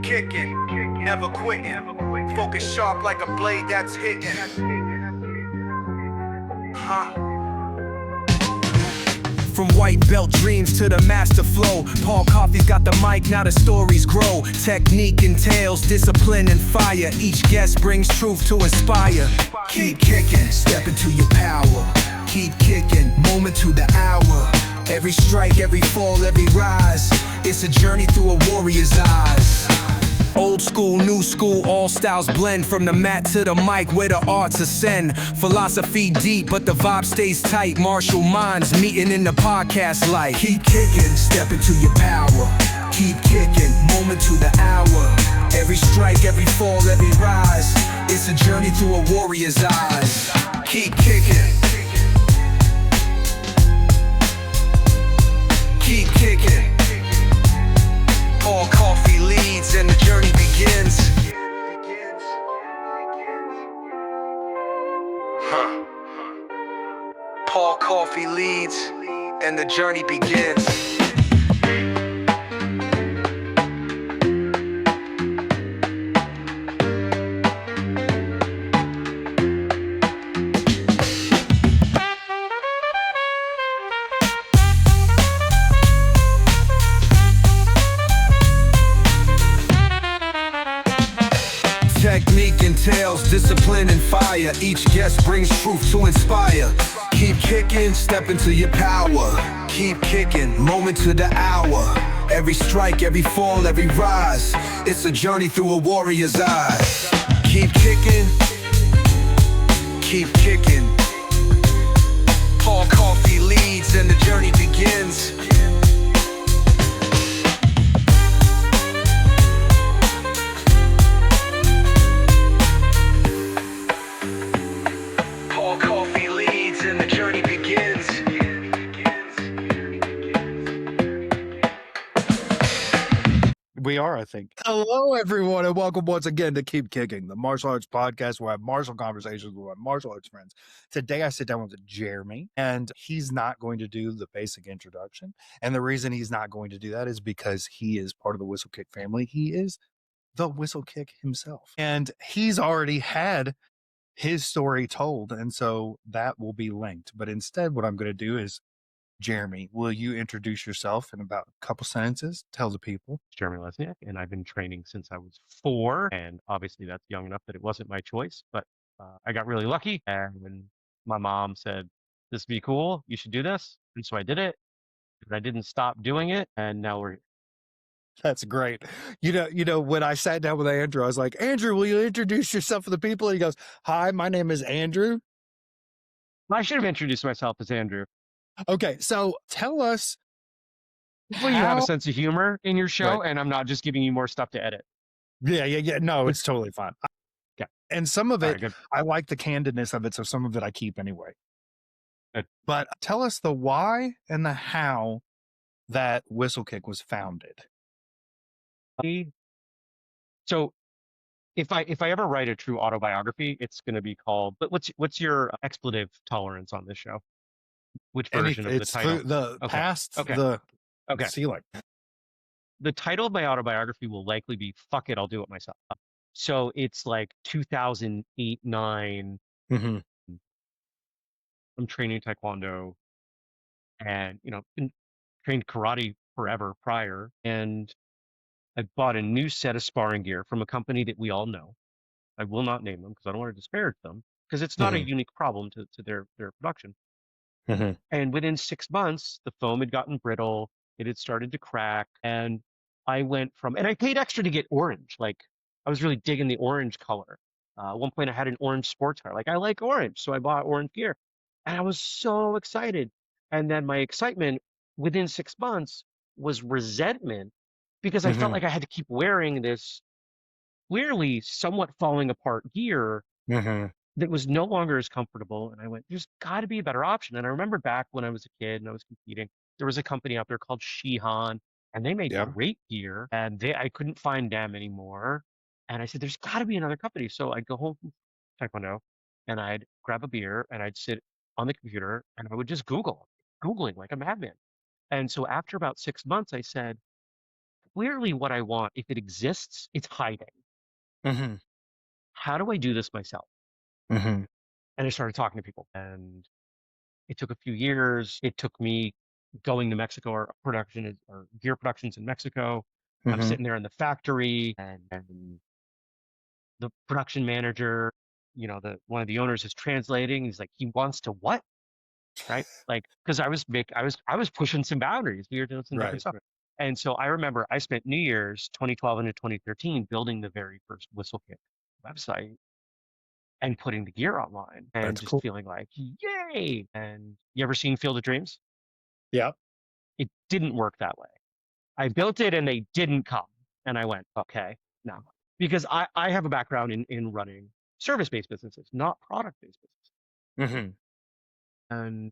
kicking, never quitting. Focus sharp like a blade that's hitting. From white belt dreams to the master flow, Paul Coffey's got the mic, now the stories grow. Technique entails discipline and fire. Each guest brings truth to inspire. Keep kicking, step into your power. Keep kicking, moment to the hour. Every strike, every fall, every rise. It's a journey through a warrior's eyes. Old school, new school, all styles blend. From the mat to the mic, where the arts ascend. Philosophy deep, but the vibe stays tight. Martial minds meeting in the podcast light. Keep kicking, step into your power. Keep kicking, moment to the hour. Every strike, every fall, every rise. It's a journey through a warrior's eyes. Keep kicking. Keep kicking. Paul Coffey leads and the journey begins. Paul Coffey leads and the journey begins. Technique entails discipline and fire. Each guest brings truth to inspire. Keep kicking, step into your power. Keep kicking, moment to the hour. Every strike, every fall, every rise. It's a journey through a warrior's eyes. Keep kicking. Keep kicking. Paul Coffey leads and the journey begins. We are, I think. Hello, everyone, and welcome once again to Keep Kicking, the martial arts podcast where I have martial conversations with my martial arts friends. Today, I sit down with Jeremy, and he's not going to do the basic introduction. And the reason he's not going to do that is because he is part of the Whistlekick family. He is the Whistlekick himself, and he's already had his story told, and so that will be linked. But instead, what I'm going to do is, Jeremy, will you introduce yourself in about a couple sentences? Tell the people. Jeremy Lesniak, and I've been training since I was 4, and obviously that's young enough that it wasn't my choice, but I got really lucky, and when my mom said, this would be cool, you should do this, and so I did it, but I didn't stop doing it, and now we're here. That's great. You know, when I sat down with Andrew, I was like, Andrew, will you introduce yourself to the people? And he goes, hi, my name is Andrew. I should have introduced myself as Andrew. Okay, so tell us. Well, you have a sense of humor in your show, Right. and I'm not just giving you more stuff to edit. Yeah. No, it's totally fine. Yeah. And some of it, Right, I like the candidness of it, so some of it I keep anyway. Good. But tell us the why and the how that Whistlekick was founded. So if I ever write a true autobiography, it's going to be called, but what's your expletive tolerance on this show? Which version of the title? The past the ceiling. The title of my autobiography will likely be "Fuck It, I'll Do It Myself." So it's like 2008, 9. Mm-hmm. I'm training Taekwondo, and been trained karate forever prior, and I bought a new set of sparring gear from a company that we all know. I will not name them because I don't want to disparage them, because it's not a unique problem to their production. Mm-hmm. And within 6 months, the foam had gotten brittle. It had started to crack. And I went from, and I paid extra to get orange. Like, I was really digging the orange color. At one point, I had an orange sports car. Like, I like orange. So I bought orange gear. And I was so excited. And then my excitement within 6 months was resentment, because I felt like I had to keep wearing this clearly somewhat falling apart gear that was no longer as comfortable. And I went, there's got to be a better option. And I remember back when I was a kid and I was competing, there was a company out there called Shihan, and they made great gear, and I couldn't find them anymore. And I said, there's got to be another company. So I'd go home from Taekwondo, and I'd grab a beer, and I'd sit on the computer, and I would just Googling like a madman. And so after about 6 months, I said, clearly what I want, if it exists, it's hiding. Mm-hmm. How do I do this myself? Mm-hmm. And I started talking to people, and it took a few years. It took me going to Mexico, or gear productions in Mexico. I'm Mm-hmm. sitting there in the factory, and the production manager, the one of the owners is translating. He's like, he wants to what? Right? Like, because I was pushing some boundaries. We were doing some different Right. stuff. And so I remember I spent New Year's 2012 into 2013 building the very first Whistlekick website and putting the gear online and That's just cool. feeling like, yay. And you ever seen Field of Dreams? Yeah. It didn't work that way. I built it and they didn't come. And I went, okay, no. Because I have a background in running service-based businesses, not product-based businesses. Mm-hmm. And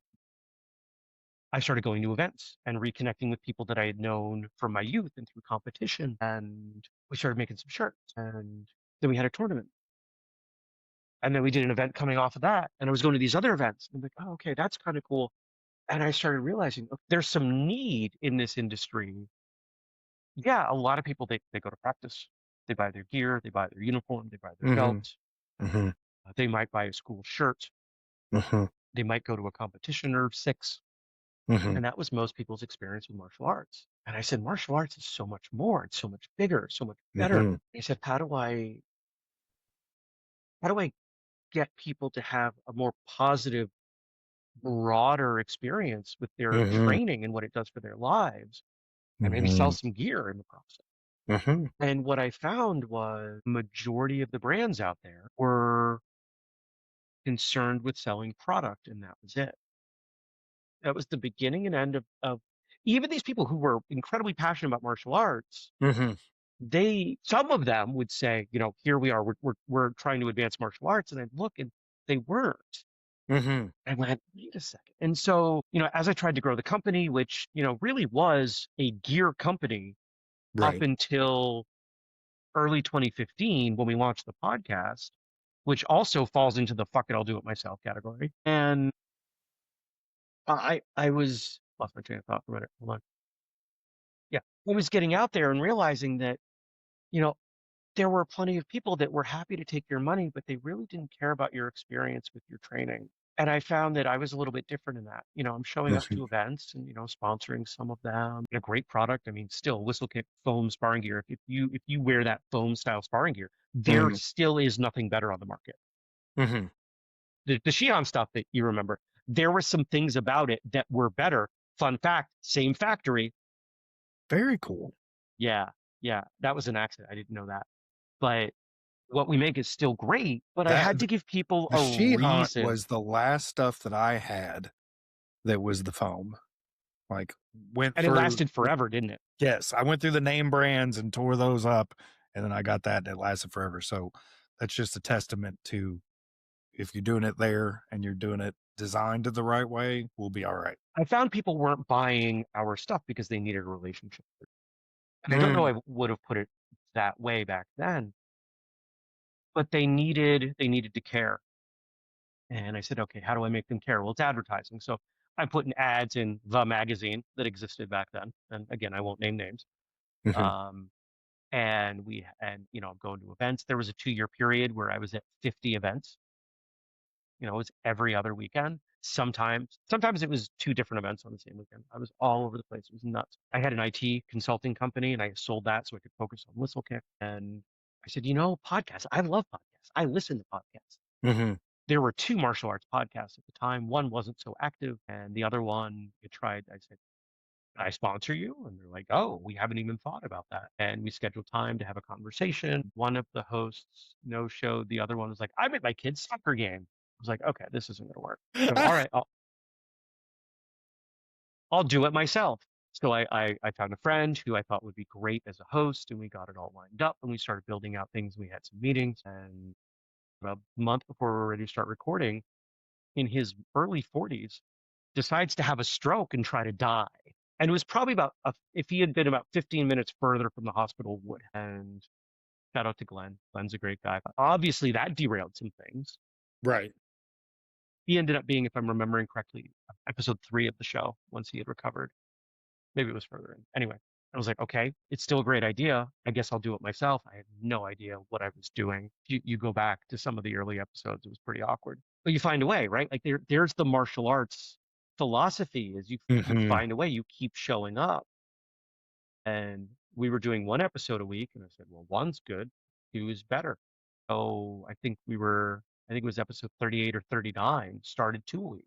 I started going to events and reconnecting with people that I had known from my youth and through competition. And we started making some shirts. And then we had a tournament. And then we did an event coming off of that. And I was going to these other events. And I'm like, oh, okay, that's kind of cool. And I started realizing there's some need in this industry. Yeah, a lot of people, they go to practice. They buy their gear, they buy their uniform, they buy their Mm-hmm. belt. Mm-hmm. They might buy a school shirt. Mm-hmm. They might go to a competition or six. Mm-hmm. And that was most people's experience with martial arts. And I said, martial arts is so much more. It's so much bigger, so much better. Mm-hmm. He said, how do I get people to have a more positive, broader experience with their Mm-hmm. training and what it does for their lives, and maybe Mm-hmm. sell some gear in the process? Mm-hmm. And what I found was majority of the brands out there were concerned with selling product, and that was it. That was the beginning and end of even these people who were incredibly passionate about martial arts. Mm-hmm. Some of them would say, here we are, we're trying to advance martial arts. And I'd look and they weren't. Mm-hmm. I went, wait a second. And so, as I tried to grow the company, which, really was a gear company up Right. until early 2015 when we launched the podcast, which also falls into the fuck it, I'll do it myself category. And I was lost my train of thought for a minute. Hold on. Yeah. I was getting out there and realizing that, you know, there were plenty of people that were happy to take your money, but they really didn't care about your experience with your training. And I found that I was a little bit different in that. I'm showing up Mm-hmm. to events and, sponsoring some of them. A great product. I mean, still Whistlekick foam sparring gear. If you wear that foam style sparring gear, there Mm-hmm. still is nothing better on the market. Mm-hmm. The Shion stuff that you remember, there were some things about it that were better. Fun fact, same factory. Very cool. Yeah, yeah, that was an accident. I didn't know that. But what we make is still great, but I That had to give people the a She-Hunt reason. was the last stuff that I had that was the foam. Like went And it through lasted forever, didn't it? Yes, I went through the name brands and tore those up, and then I got that and it lasted forever. So that's just a testament to if you're doing it there and you're doing it designed the right way, we'll be all right. I found people weren't buying our stuff because they needed a relationship. And I don't know I would have put it that way back then, but they needed to care. And I said, okay, how do I make them care? Well, it's advertising. So I'm putting ads in the magazine that existed back then. And again, I won't name names. Mhm. I'm going to events. There was a 2-year period where I was at 50 events. It was every other weekend. Sometimes it was 2 different events on the same weekend. I was all over the place. It was nuts. I had an IT consulting company and I sold that so I could focus on Whistlekick. And I said, podcasts. I love podcasts. I listen to podcasts. Mhm. There were 2 martial arts podcasts at the time. One wasn't so active, and the other one I tried. I said, "Can I sponsor you?" And they're like, "Oh, we haven't even thought about that." And we scheduled time to have a conversation. One of the hosts no showed. The other one was like, "I'm at my kid's soccer game." I was like, "Okay, this isn't going to work." So, all right, I'll do it myself. So I found a friend who I thought would be great as a host, and we got it all lined up, and we started building out things. We had some meetings, and about a month before we were ready to start recording, in his early 40s, decides to have a stroke and try to die. And it was probably if he had been about 15 minutes further from the hospital, would. And shout out to Glenn. Glenn's a great guy. Obviously, that derailed some things. Right. He ended up being, if I'm remembering correctly, episode 3 of the show once he had recovered. Maybe it was further in. Anyway, I was like, okay, it's still a great idea. I guess I'll do it myself. I had no idea what I was doing. You go back to some of the early episodes, it was pretty awkward. But you find a way, right? Like there's the martial arts philosophy is you Hmm. find a way, you keep showing up. And we were doing one episode a week, and I said, well, one's good, two is better. So I think it was episode 38 or 39, started 2 a week.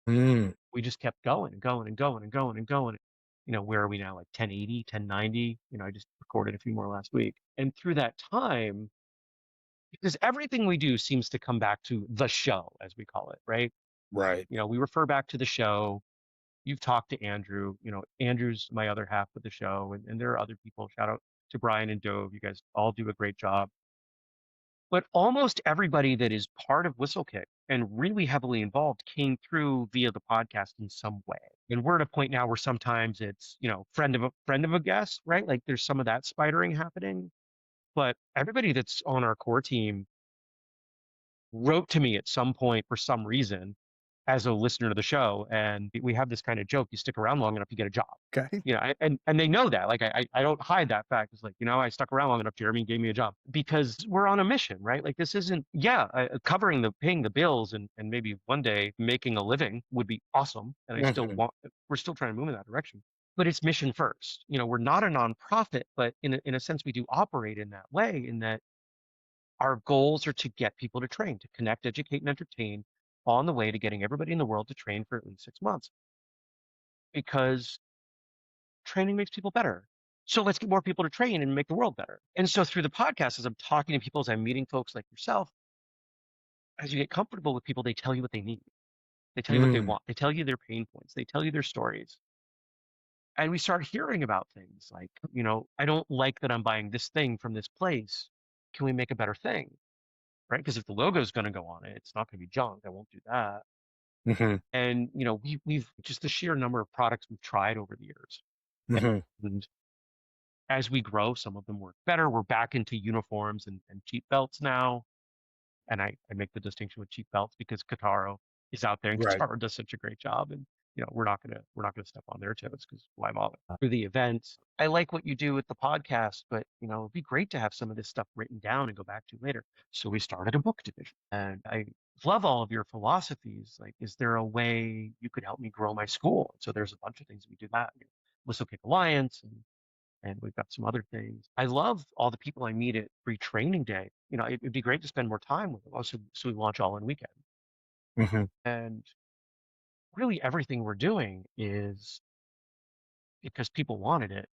Mm. We just kept going and going and going and going and going. Where are we now? Like 1080, 1090. I just recorded a few more last week. And through that time, because everything we do seems to come back to the show, as we call it, right? Right. We refer back to the show. You've talked to Andrew. Andrew's my other half of the show, and there are other people. Shout out to Brian and Dove. You guys all do a great job. But almost everybody that is part of Whistlekick and really heavily involved came through via the podcast in some way. And we're at a point now where sometimes it's, friend of a guest, right? Like there's some of that spidering happening. But everybody that's on our core team wrote to me at some point for some reason as a listener to the show. And we have this kind of joke, you stick around long enough, you get a job. Okay. And they know that. Like I don't hide that fact. It's like, I stuck around long enough, Jeremy gave me a job because we're on a mission, right? Like this isn't, paying the bills and maybe one day making a living would be awesome. And Mhm. we're still trying to move in that direction. But it's mission first. We're not a nonprofit, but in a sense, we do operate in that way, in that our goals are to get people to train, to connect, educate, and entertain on the way to getting everybody in the world to train for at least 6 months. Because training makes people better. So let's get more people to train and make the world better. And so through the podcast, as I'm talking to people, as I'm meeting folks like yourself, as you get comfortable with people, they tell you what they need. They tell you what they Mm. want. They tell you their pain points. They tell you their stories. And we start hearing about things like, I don't like that I'm buying this thing from this place. Can we make a better thing? Right? Because if the logo is going to go on it, it's not going to be junk. I won't do that. Mhm. And we've just the sheer number of products we've tried over the years. Mhm. And as we grow, some of them work better. We're back into uniforms and cheap belts now. And I make the distinction with cheap belts because Kataro is out there and Right. Kataro does such a great job. And we're not gonna step on their toes because why bother? For the events, I like what you do with the podcast, but it'd be great to have some of this stuff written down and go back to later. So we started a book division, and I love all of your philosophies. Like, is there a way you could help me grow my school? So there's a bunch of things we do that. Whistlekick Alliance and we've got some other things. I love all the people I meet at free training day. It'd be great to spend more time with them. Also, so we launch all in weekend. Mhm. And really everything we're doing is because people wanted it,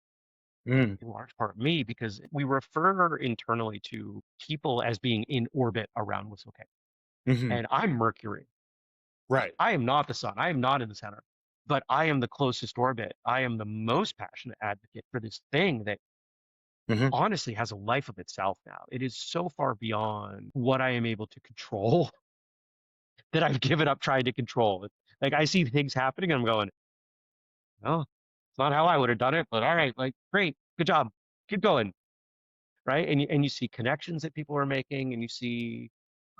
Mm. in large part me, because we refer internally to people as being in orbit around Whistlekick. Mhm. And I'm Mercury. Right. I am not the sun. I am not in the center, but I am the closest orbit. I am the most passionate advocate for this thing that Mhm. honestly has a life of itself now. It is so far beyond what I am able to control that I've given up trying to control it. Like I see things happening and I'm going, no, it's not how I would have done it, but all right, like great, good job. Keep going. Right. And you see connections that people are making and you see,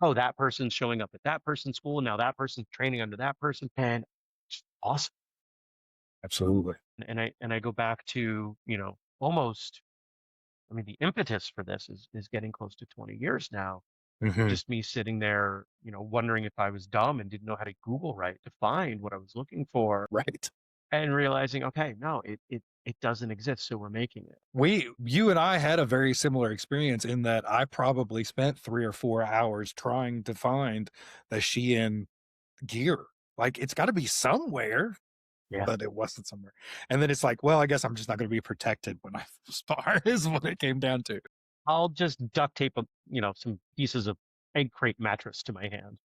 oh, that person's showing up at that person's school. And now that person's training under that person. And it's awesome. Absolutely. And I go back to, almost, I mean, the impetus for this is getting close to 20 years now. Mhm. Just me sitting there, wondering if I was dumb and didn't know how to Google right to find what I was looking for Right. and realizing, okay, no, it doesn't exist. So we're making it. You and I had a very similar experience in that I probably spent 3 or 4 hours trying to find the Shein gear. Like, it's gotta be somewhere, Yeah. but it wasn't somewhere. And then it's like, well, I guess I'm just not gonna be protected when I spar is what it came down to. I'll just duct tape some pieces of egg crate mattress to my hand.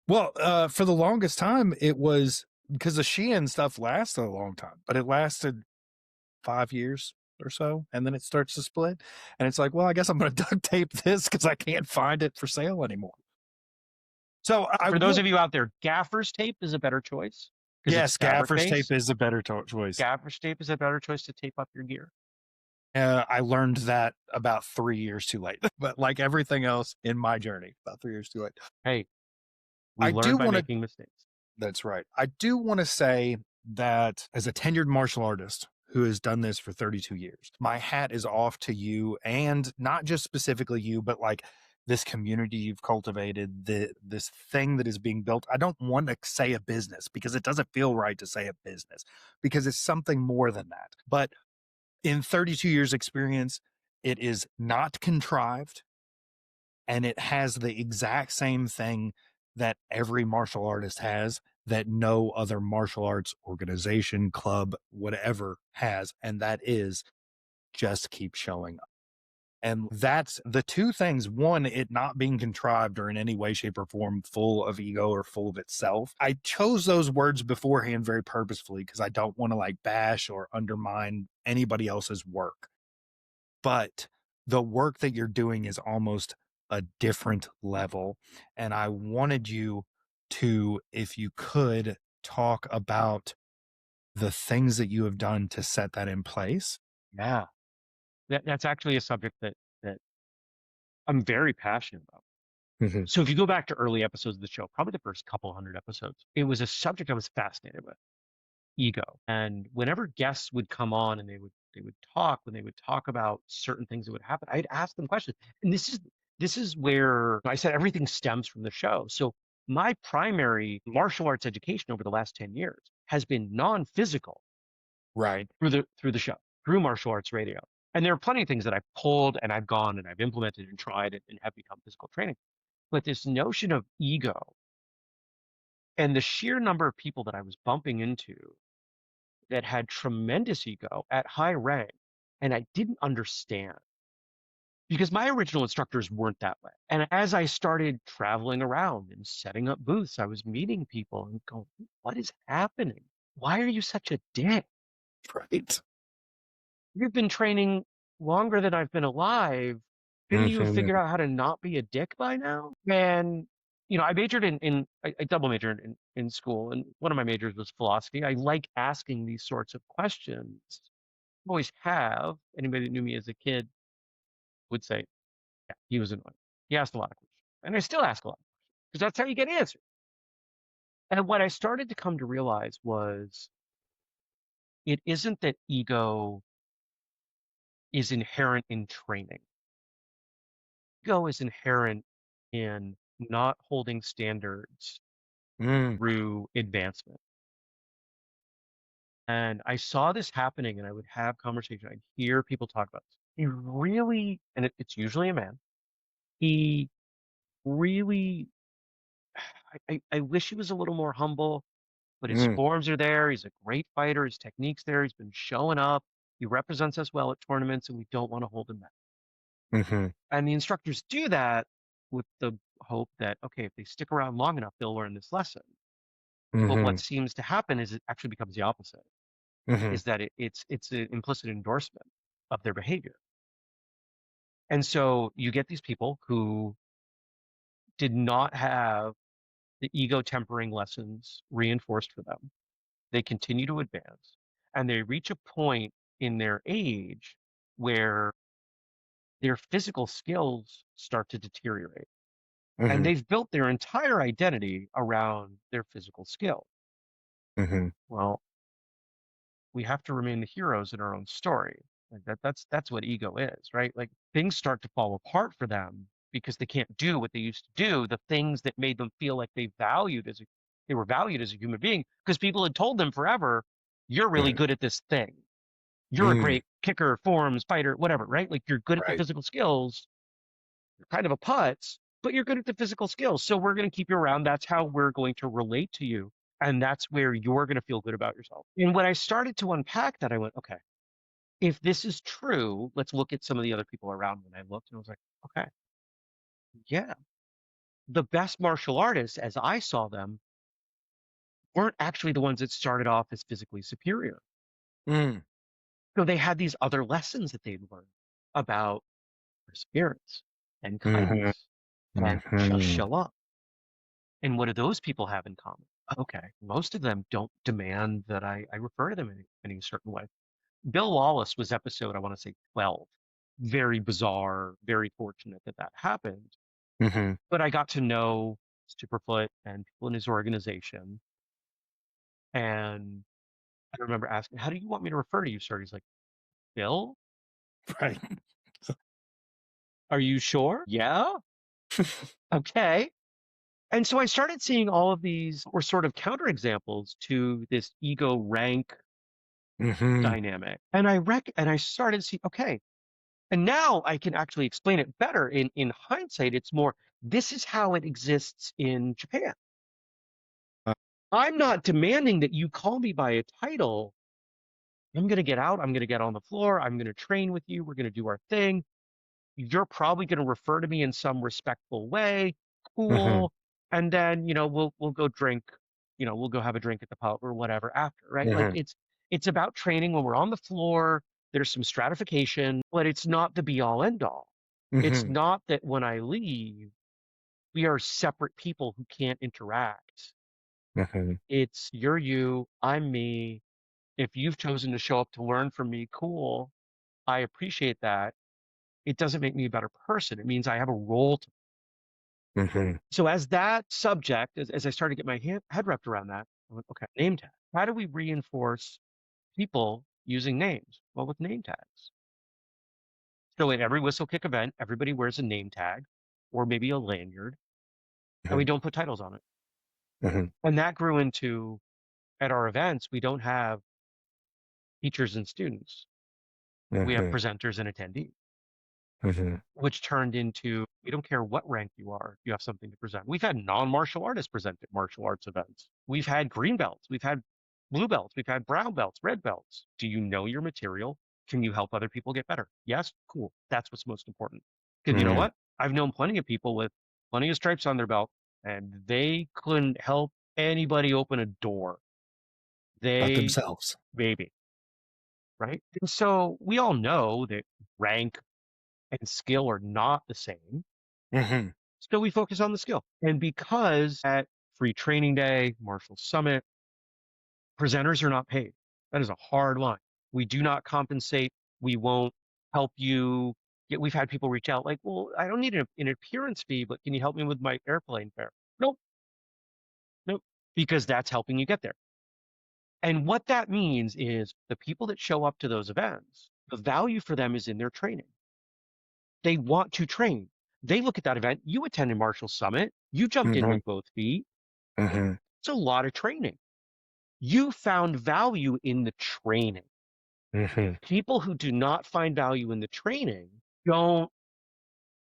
Well, for the longest time, it was because the Shein stuff lasted a long time, but it lasted 5 years or so, and then it starts to split. And it's like, well, I guess I'm going to duct tape this because I can't find it for sale anymore. So I For those will, of you out there, gaffer's tape is a better choice because it's yes, gaffer's tape fabric-based. is a better choice. Gaffer's tape is a better choice to tape up your gear. I learned that about 3 years too late, but like everything else in my journey, about 3 years too late. Hey, we I do learn by want to, making mistakes. that's right. I do want to say that as a tenured martial artist who has done this for 32 years. My hat is off to you, and not just specifically you, but like this community you've cultivated, this thing that is being built. I don't want to say a business because it doesn't feel right to say a business, because it's something more than that. But in 32 years experience, it is not contrived, and it has the exact same thing that every martial artist has, that no other martial arts organization, club, whatever has. And that is just keep showing up. And that's the two things. One, it not being contrived or in any way, shape, or form full of ego or full of itself. I chose those words beforehand very purposefully because I don't want to like bash or undermine anybody else's work. But the work that you're doing is almost a different level. And I wanted you to, if you could, talk about the things that you have done to set that in place. Yeah. That's actually a subject that I'm very passionate about. Mhm. So if you go back to early episodes of the show, probably the first couple hundred episodes, it was a subject I was fascinated with, ego. And whenever guests would come on and they would talk, when they would talk about certain things that would happen, I'd ask them questions. And this is where I said everything stems from the show. So my primary martial arts education over the last 10 years has been non-physical Right. through the show, through martial arts radio. And there are plenty of things that I've pulled and I've gone and I've implemented and tried and have become physical training. But this notion of ego and the sheer number of people that I was bumping into that had tremendous ego at high rank, and I didn't understand because my original instructors weren't that way. And as I started traveling around and setting up booths, I was meeting people and going, what is happening? Why are you such a dick? Right. You've been training longer than I've been alive. Couldn't you have figured out how to not be a dick by now? And I majored I double majored in school, and one of my majors was philosophy. I like asking these sorts of questions. Always have. Anybody that knew me as a kid would say, yeah, he was annoying. He asked a lot of questions. And I still ask a lot of questions because that's how you get answers. And what I started to come to realize was it isn't that ego is inherent in training. Ego is inherent in not holding standards through advancement. And I saw this happening and I would have conversations. I'd hear people talk about this. He really, and it's usually a man, he really, I wish he was a little more humble, but his forms are there. He's a great fighter. His technique's there. He's been showing up. He represents us well at tournaments and we don't want to hold him back. And the instructors do that with the hope that, okay, if they stick around long enough, they'll learn this lesson. But what seems to happen is it actually becomes the opposite, is that it's an implicit endorsement of their behavior. And so you get these people who did not have the ego tempering lessons reinforced for them. They continue to advance and they reach a point in their age where their physical skills start to deteriorate. And they've built their entire identity around their physical skill. Well, we have to remain the heroes in our own story. Like that's what ego is, right? Like things start to fall apart for them because they can't do what they used to do, the things that made them feel like they were valued as a human being, because people had told them forever, you're really good at this thing. You're a great kicker, forms, fighter, whatever, right? Like you're good at the physical skills. You're kind of a putz, but you're good at the physical skills. So we're going to keep you around. That's how we're going to relate to you. And that's where you're going to feel good about yourself. And when I started to unpack that, I went, okay, if this is true, let's look at some of the other people around me. And I looked and I was like, okay, yeah, the best martial artists, as I saw them, weren't actually the ones that started off as physically superior. So they had these other lessons that they'd learned about perseverance and kindness and just show up. And what do those people have in common? Okay, most of them don't demand that I refer to them in any certain way. Bill Wallace was episode, I want to say 12. Very bizarre, very fortunate that that happened. But I got to know Superfoot and people in his organization. And I remember asking, how do you want me to refer to you, sir? He's like, Bill, Right. are you sure? Yeah. Okay. And so I started seeing all of these were sort of counterexamples to this ego rank Mm-hmm. dynamic. And I started to see, okay, and now I can actually explain it better. In hindsight, it's more, this is how it exists in Japan. Uh, I'm not demanding that you call me by a title. I'm going to get out. I'm going to get on the floor. I'm going to train with you. We're going to do our thing. You're probably going to refer to me in some respectful way. mm-hmm. Cool. And then, we'll go drink, we'll go have a drink at the pub or whatever after, right? Like Mm-hmm. it's about training when we're on the floor. There's some stratification, but it's not the be all end all. It's Mm-hmm. not that when I leave, we are separate people who can't interact. Mm-hmm. It's you're you, I'm me. If you've chosen to show up to learn from me, cool. I appreciate that. It doesn't make me a better person. It means I have a role to. Mm-hmm. So as that subject, as I started to get my head wrapped around that, I went, okay, name tag. How do we reinforce people using names? Well, with name tags. So in every Whistlekick event, everybody wears a name tag or maybe a lanyard, and we don't put titles on it. Mm-hmm. And that grew into, at our events, we don't have teachers and students. We have Mm-hmm. presenters and attendees, Mm-hmm. which turned into, we don't care what rank you are, you have something to present. We've had non-martial artists present at martial arts events. We've had green belts, we've had blue belts, we've had brown belts, red belts. Do you know your material? Can you help other people get better? Yes? Cool. That's what's most important. Because you know Mm-hmm. what? I've known plenty of people with plenty of stripes on their belt, and they couldn't help anybody open a door. About They, themselves. maybe, right? And so we all know that rank and skill are not the same. Mm-hmm. So we focus on the skill. And because at Free Training Day, Marshall Summit, presenters are not paid. That is a hard line. We do not compensate. We won't help you. We've had people reach out like, well, I don't need an appearance fee, but can you help me with my airplane fare? Nope, nope, because that's helping you get there. And what that means is the people that show up to those events, the value for them is in their training. They want to train. They look at that event. You attended Marshall Summit. You jumped in Mm-hmm. with both feet. Mm-hmm. It's a lot of training. You found value in the training. Mm-hmm. People who do not find value in the training don't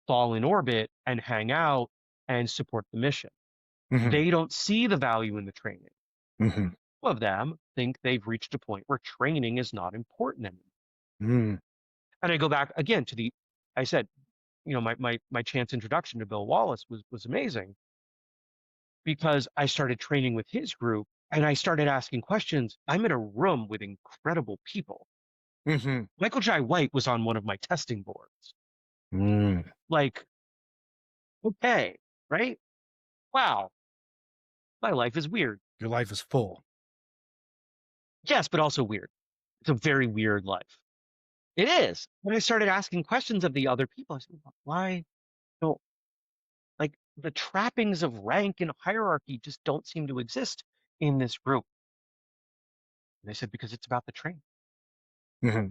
fall in orbit and hang out and support the mission. Mm-hmm. They don't see the value in the training. Mm-hmm. Some of them think they've reached a point where training is not important anymore. Mm-hmm. And I go back again to I said, my chance introduction to Bill Wallace was amazing because I started training with his group and I started asking questions. I'm in a room with incredible people. Mm-hmm. Michael Jai White was on one of my testing boards. Mm. Like, okay, right? Wow, my life is weird. Your life is full. Yes, but also weird. It's a very weird life. It is. When I started asking questions of the other people, I said, why don't, like, the trappings of rank and hierarchy just don't seem to exist in this group? And they said, because it's about the train. Mm-hmm.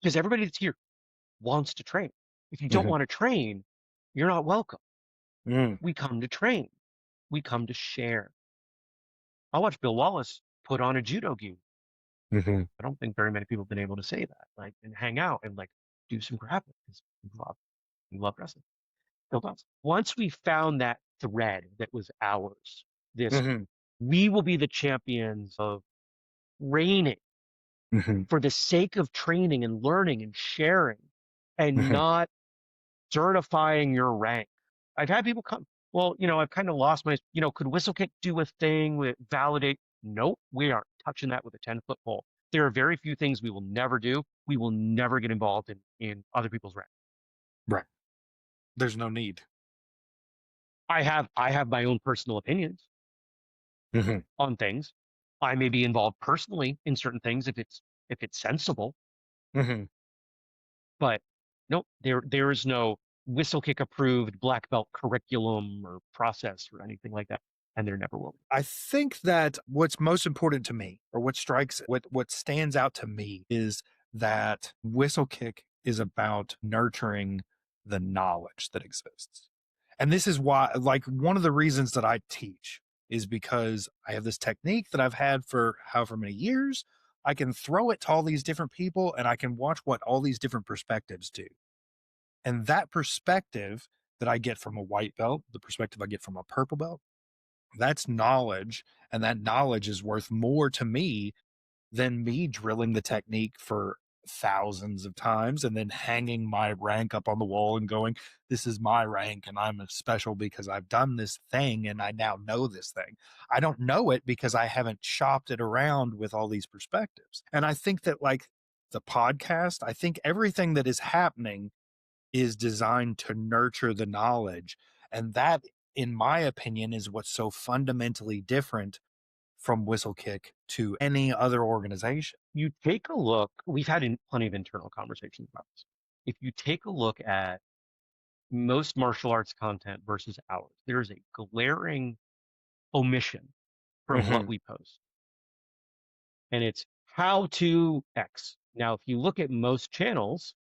Because everybody that's here wants to train. If you don't Mm-hmm. want to train, you're not welcome. Mm-hmm. We come to train. We come to share. I watched Bill Wallace put on a judo gi. Mm-hmm. I don't think very many people have been able to say that, like, and hang out and like do some grappling because we love wrestling. Bill does. Once we found that thread that was ours, this Mm-hmm. we will be the champions of training Mm-hmm. for the sake of training and learning and sharing and Mm-hmm. not certifying your rank. I've had people come, well, I've kind of lost my, could Whistlekick do a thing with validate? Nope, we aren't touching that with a 10-foot pole. There are very few things we will never do. We will never get involved in other people's rank. Right. There's no need. I have my own personal opinions Mm-hmm. on things. I may be involved personally in certain things if it's sensible, Mm-hmm. but nope, there is no Whistlekick approved black belt curriculum or process or anything like that. and there never will be. I think that what's most important to me, or what stands out to me, is that Whistlekick is about nurturing the knowledge that exists. And this is why, like, one of the reasons that I teach is because I have this technique that I've had for however many years. I can throw it to all these different people and I can watch what all these different perspectives do. And that perspective that I get from a white belt, the perspective I get from a purple belt, that's knowledge. And that knowledge is worth more to me than me drilling the technique for thousands of times and then hanging my rank up on the wall and going, this is my rank and I'm special because I've done this thing and I now know this thing. I don't know it because I haven't shopped it around with all these perspectives. And I think that, like, the podcast, I think everything that is happening is designed to nurture the knowledge. And that, in my opinion, is what's so fundamentally different from Whistlekick to any other organization. You take a look, we've had plenty of internal conversations about this. If you take a look at most martial arts content versus ours, there is a glaring omission from what we post. And it's how to X. Now, if you look at most channels,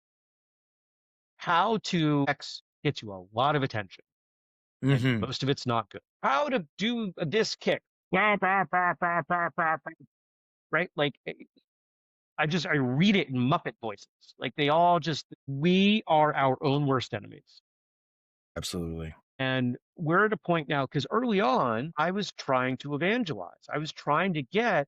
how to X gets you a lot of attention. And most of it's not good. How to do this kick. Right? Like, I read it in Muppet voices. Like, they all we are our own worst enemies. Absolutely. And we're at a point now, because early on, I was trying to evangelize. I was trying to get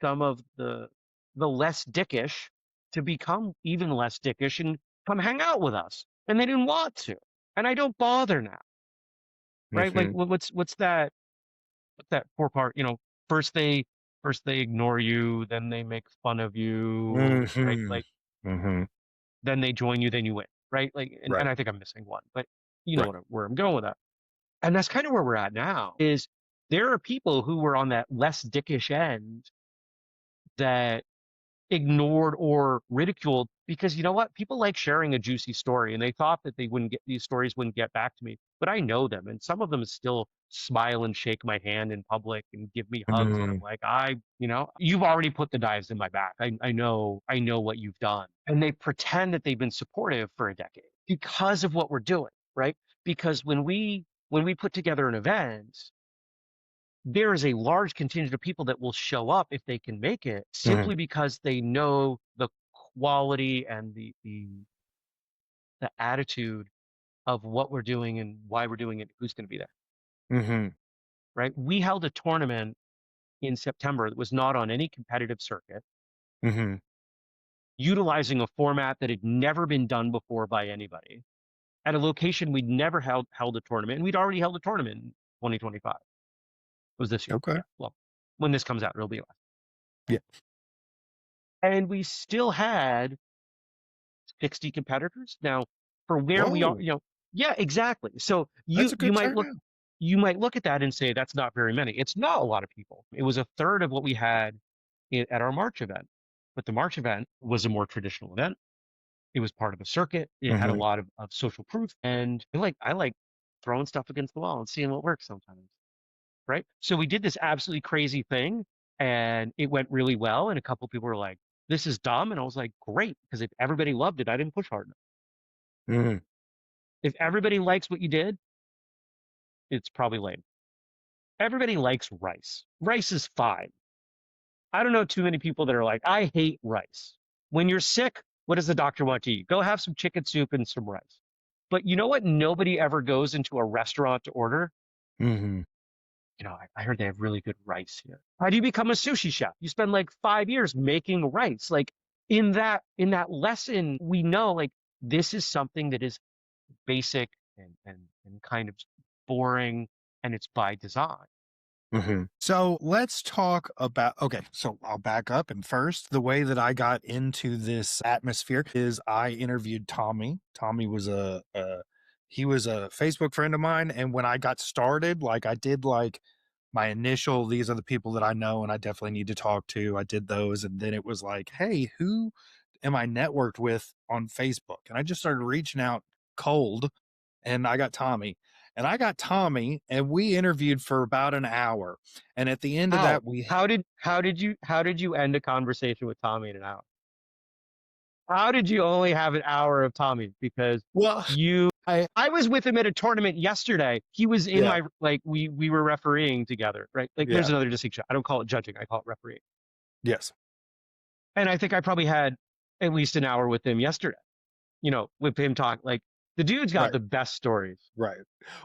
some of the less dickish to become even less dickish and come hang out with us. And they didn't want to. And I don't bother now. Right? Like, what's that 4-part, first they ignore you, then they make fun of you, right? Like, then they join you, then you win, right? Like, and I think I'm missing one, but you know where I'm going with that. And that's kind of where we're at now, is there are people who were on that less dickish end that ignored or ridiculed, because you know what? People like sharing a juicy story, and they thought that these stories wouldn't get back to me, but I know them. And some of them still smile and shake my hand in public and give me hugs. And I'm like, you've already put the knives in my back. I know what you've done. And they pretend that they've been supportive for a decade because of what we're doing, right? Because when we put together an event, there is a large contingent of people that will show up if they can make it, simply because they know the quality and the attitude of what we're doing and why we're doing it, who's going to be there. Right? We held a tournament in September that was not on any competitive circuit, utilizing a format that had never been done before by anybody, at a location we'd never held a tournament, and we'd already held a tournament in 2025. It was this year. Okay. Yeah. Well, when this comes out, it'll be last. Yeah. And we still had 60 competitors. Now, for where we are, yeah, exactly. So you might look at that and say that's not very many. It's not a lot of people. It was a third of what we had at our March event. But the March event was a more traditional event. It was part of a circuit. It had a lot of social proof. And I like throwing stuff against the wall and seeing what works sometimes. Right? So we did this absolutely crazy thing, and it went really well. And a couple of people were like, this is dumb. And I was like, great. Because if everybody loved it, I didn't push hard enough. If everybody likes what you did, it's probably lame. Everybody likes rice. Rice is fine. I don't know too many people that are like, I hate rice. When you're sick, what does the doctor want to eat? Go have some chicken soup and some rice. But you know what? Nobody ever goes into a restaurant to order. I heard they have really good rice here. How do you become a sushi chef? You spend like 5 years making rice. Like, in that lesson, we know, like, this is something that is basic and kind of boring, and it's by design. So let's talk about, so I'll back up. And first, the way that I got into this atmosphere is I interviewed Tommy. Tommy was he was a Facebook friend of mine. And when I got started, like, I did like my initial, these are the people that I know and I definitely need to talk to. I did those. And then it was like, hey, who am I networked with on Facebook? And I just started reaching out cold, and I got Tommy. And I got Tommy, and we interviewed for about an hour. And at the end of How? that, we How did you end a conversation with Tommy in an hour? How did you only have an hour of Tommy? Because well, you I I was with him at a tournament yesterday. He was in yeah, my like we were refereeing together, right? Like there's yeah, another distinction. I don't call it judging, I call it refereeing. yes, And I think I probably had at least an hour with him yesterday, with him talk like the dude's got right. the best stories. Right.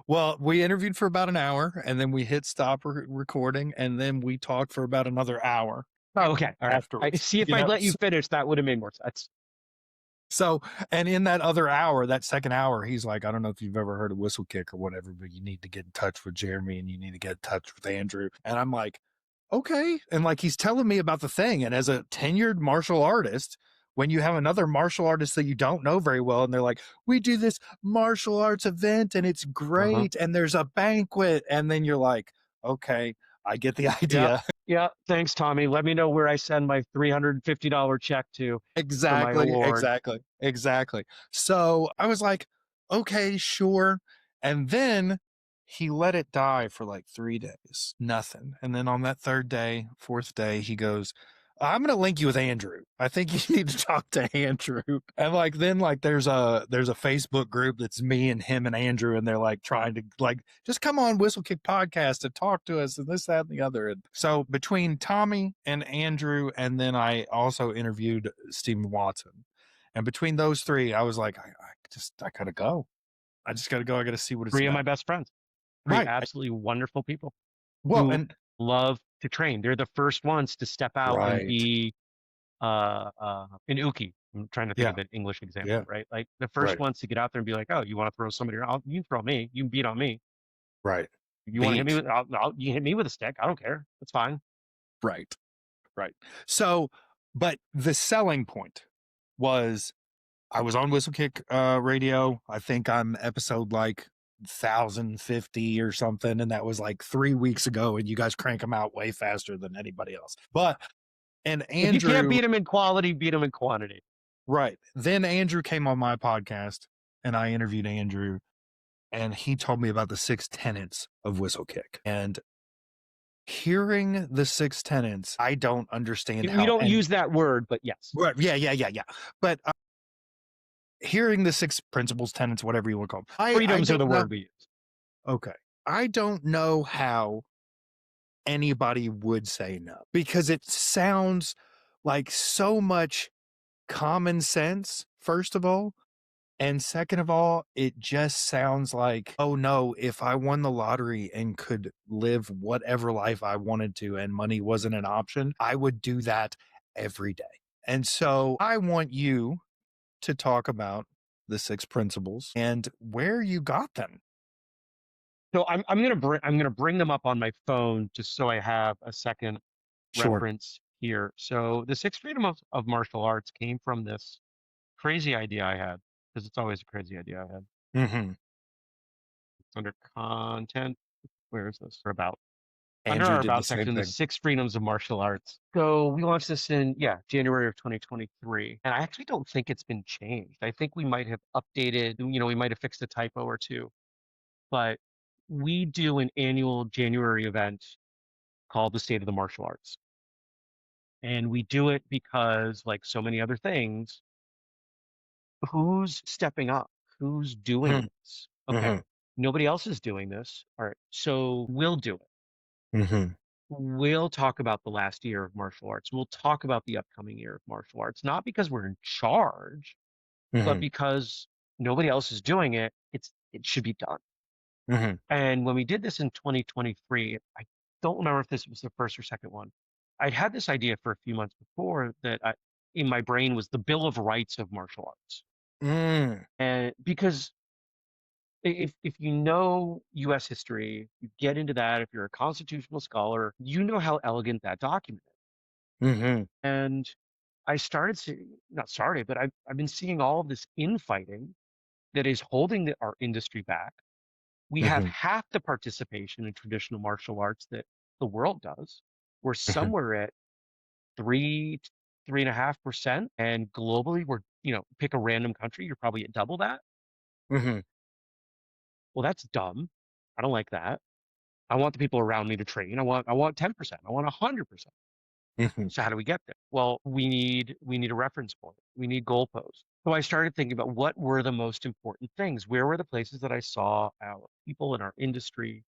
Well, we interviewed for about an hour, and then we hit stop recording, and then we talked for about another hour Oh, okay. All right. I afterwards. see if I'd let you finish, that would have made more sense. So, and in that other hour, that second hour, he's like, I don't know if you've ever heard of Whistlekick or whatever, but you need to get in touch with Jeremy and you need to get in touch with Andrew. And I'm like, okay. And like, he's telling me about the thing. And as a tenured martial artist, when you have another martial artist that you don't know very well, and they're like, we do this martial arts event and it's Uh-huh. great. And there's a banquet. And then you're like, okay, I get the Yeah. idea. Yeah. Thanks, Tommy. Let me know where I send my $350 check to for my Exactly, award. exactly, exactly. So I was like, okay, sure. And then he let it die for like 3 days, nothing. And then on that third day, fourth day, he goes, I'm gonna link you with Andrew. I think you need to talk to Andrew. And like then like there's a Facebook group that's me and him and Andrew, and they're like trying to like just come on Whistlekick podcast and talk to us and this, that, and the other. And so between Tommy and Andrew, and then I also interviewed Stephen Watson. And between those three, I was like, I gotta go. I just gotta go. I gotta see what it's Three of about. my best friends, three Right. absolutely wonderful people Well, who and love to train. They're the first ones to step out and right. be an uki. I'm trying to think Yeah. of an English example, Yeah. right? Like the first Right. ones to get out there and be like, oh, you want to throw somebody around? You can throw me. You can beat on me. Right. You want to hit me Beat. with, you hit me with a stick. I don't care. That's fine. Right. Right. So, but the selling point was I was on Whistlekick radio. I think I'm episode like 1050 or something. And that was like 3 weeks ago. And you guys crank them out way faster than anybody else. But, and If you can't Andrew, beat them in quality, beat them in quantity. right. Then Andrew came on my podcast and I interviewed Andrew, and he told me about the 6 tenets of Whistlekick. And hearing the 6 tenets, I don't understand how. We don't use that word, but yes. Right. Yeah. But hearing the 6 principles, tenets, whatever you want to call them. Freedoms are the word we use. Okay. I don't know how anybody would say no, because it sounds like so much common sense, first of all. And second of all, it just sounds like, oh no, if I won the lottery and could live whatever life I wanted to and money wasn't an option, I would do that every day. And so I want you to talk about the 6 principles and where you got them. So I'm gonna bring them up on my phone just so I have a second reference here. So the 6 freedom of martial arts came from this crazy idea I had, because it's always a crazy idea I had. Mm-hmm. It's under content. Where is this? Or about. Andrew Under our did the about same section, the thing. 6 freedoms of martial arts. So we launched this in January of 2023, and I actually don't think it's been changed. I think we might have updated. We might have fixed a typo or two, but we do an annual January event called the State of the Martial Arts. And we do it because, like so many other things, who's stepping up? Who's doing Mm-hmm. this? Okay. Nobody else is doing this. All right. So we'll do it. Mm-hmm. We'll talk about the last year of martial arts. We'll talk about the upcoming year of martial arts, not because we're in charge, but because nobody else is doing it. It should be done. Mm-hmm. And when we did this in 2023, I don't remember if this was the first or second one. I'd had this idea for a few months before that in my brain was the Bill of Rights of martial arts. Mm. And because if you know U.S. history, you get into that. If you're a constitutional scholar, you know how elegant that document is. Mm-hmm. And I started seeing, not started, but I've been seeing all of this infighting that is holding our industry back. We have half the participation in traditional martial arts that the world does. We're somewhere at 3.5%, and globally, we're pick a random country, you're probably at double that. Mm-hmm. Well, that's dumb. I don't like that. I want the people around me to train. I want 10%. I want 100%. Mhm. So how do we get there? Well, we need a reference point. We need goalposts. So I started thinking about what were the most important things. Where were the places that I saw our people in our industry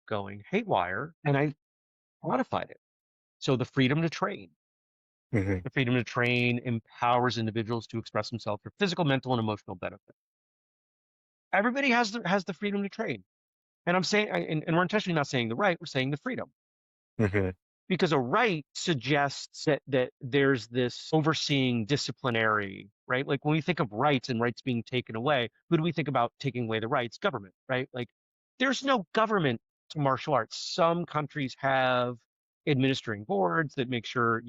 going haywire? And I quantified it. So the freedom to train. Mhm. The freedom to train empowers individuals to express themselves for physical, mental, and emotional benefit. Everybody has the freedom to train. And I'm saying, and we're intentionally not saying the right, we're saying the freedom. Mhm. Because a right suggests that there's this overseeing disciplinary, right? Like when we think of rights and rights being taken away, who do we think about taking away the rights? Government, right? Like there's no government to martial arts. Some countries have administering boards that make sure,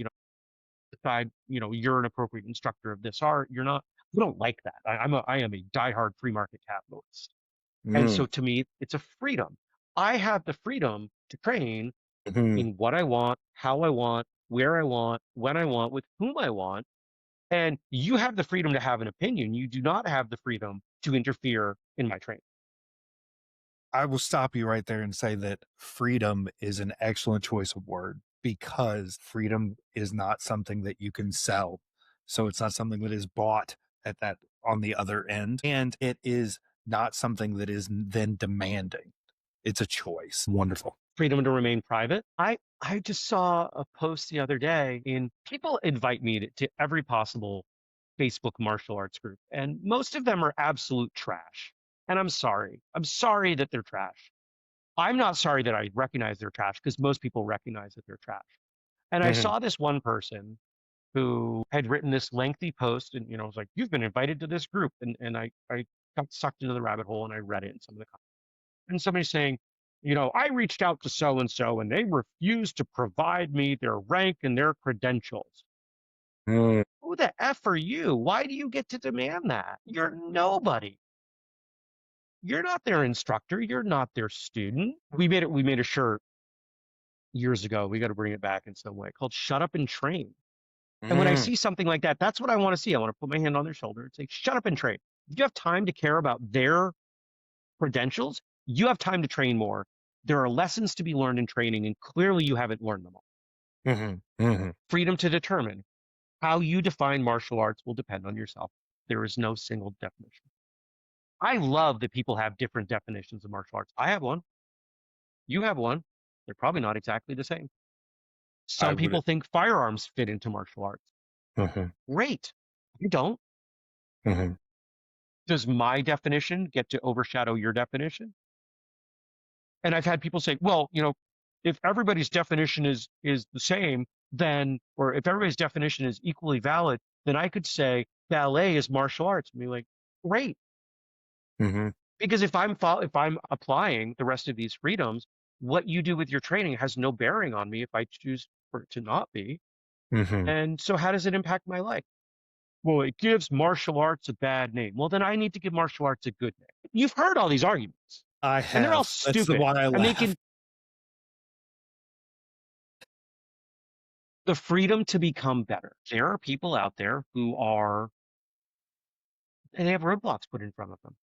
decide, you're an appropriate instructor of this art. You're not. We don't like that. I am a diehard free market capitalist. And so Mm. to me, it's a freedom. I have the freedom to train Mhm. in what I want, how I want, where I want, when I want, with whom I want. And you have the freedom to have an opinion. You do not have the freedom to interfere in my training. I will stop you right there and say that freedom is an excellent choice of word because freedom is not something that you can sell. So it's not something that is bought at that on the other end. And it is not something that is then demanding. It's a choice. Wonderful. Freedom to remain private. I just saw a post the other day in people invite me to every possible Facebook martial arts group, and most of them are absolute trash. And I'm sorry. I'm sorry that they're trash. I'm not sorry that I recognize they're trash because most people recognize that they're trash. And I Mhm. saw this one person who had written this lengthy post and was like, you've been invited to this group. And I got sucked into the rabbit hole and I read it in some of the comments. And somebody's saying, I reached out to so and so and they refused to provide me their rank and their credentials. Mm. Who the F are you? Why do you get to demand that? You're nobody. You're not their instructor. You're not their student. We made a shirt years ago. We got to bring it back in some way called Shut Up and Train. And when I Mm. see something like that, that's what I want to see. I want to put my hand on their shoulder and say, shut up and train. If you have time to care about their credentials, you have time to train more. There are lessons to be learned in training, and clearly you haven't learned them all. Mhm. Mhm. Freedom to determine how you define martial arts will depend on yourself. There is no single definition. I love that people have different definitions of martial arts. I have one. You have one. They're probably not exactly the same. I Some would. people think firearms fit into martial arts. Mhm. Great. I don't. Mhm. Does my definition get to overshadow your definition? And I've had people say, well, if everybody's definition is the same, then, or if everybody's definition is equally valid, then I could say ballet is martial arts and be like, great. Mhm. Because if I'm applying the rest of these freedoms, what you do with your training has no bearing on me if I choose for it to not be. Mhm. And so how does it impact my life? Well, it gives martial arts a bad name. Well, then I need to give martial arts a good name. You've heard all these arguments, I and they're all have. That's the stupid. why I And they laugh. can the freedom to become better. There are people out there who are and they have roadblocks put in front of them.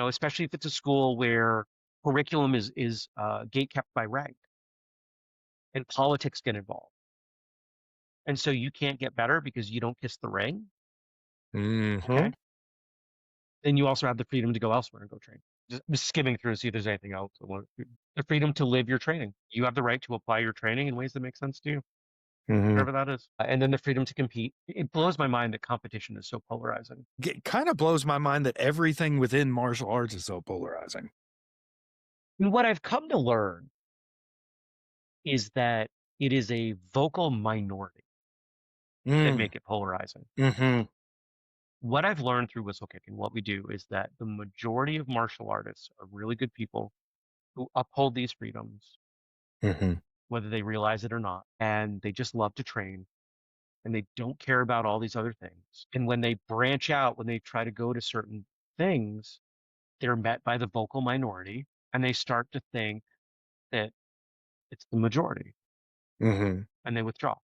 Especially if it's a school where curriculum is gate kept by rank and politics get involved. And so you can't get better because you don't kiss the ring. Mhm. Okay. Then you also have the freedom to go elsewhere and go train. Just skimming through to see if there's anything else. The freedom to live your training. You have the right to apply your training in ways that make sense to you, Mhm. whatever that is. And then the freedom to compete. It blows my mind that competition is so polarizing. It kind of blows my mind that everything within martial arts is so polarizing. And what I've come to learn is that it is a vocal minority that Mm. make it polarizing. Mhm. What I've learned through Whistlekick and what we do is that the majority of martial artists are really good people who uphold these freedoms, Mhm. whether they realize it or not. And they just love to train and they don't care about all these other things. And when they branch out, when they try to go to certain things, they're met by the vocal minority and they start to think that it's the majority Mhm. and they withdraw.